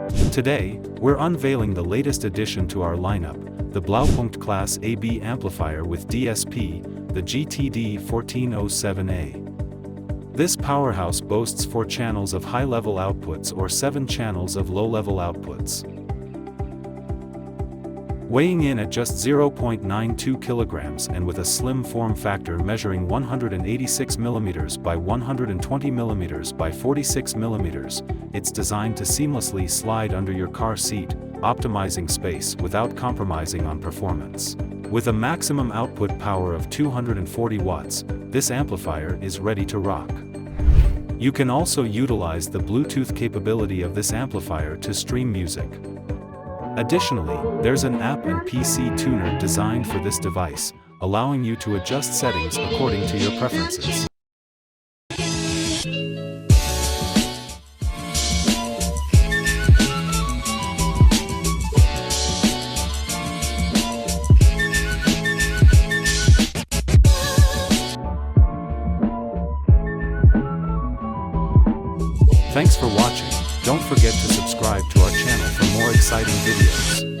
Today, we're unveiling the latest addition to our lineup, the Blaupunkt Class AB amplifier with DSP, the GTD 1407A. This powerhouse boasts 4 channels of high-level outputs or 7 channels of low-level outputs. Weighing in at just 0.92 kilograms and with a slim form factor measuring 186 mm by 120 mm by 46 mm, it's designed to seamlessly slide under your car seat, optimizing space without compromising on performance. With a maximum output power of 240 watts, this amplifier is ready to rock. You can also utilize the Bluetooth capability of this amplifier to stream music. Additionally, there's an app and PC tuner designed for this device, allowing you to adjust settings according to your preferences. Thanks for watching. Don't forget to subscribe to our channel for more exciting videos.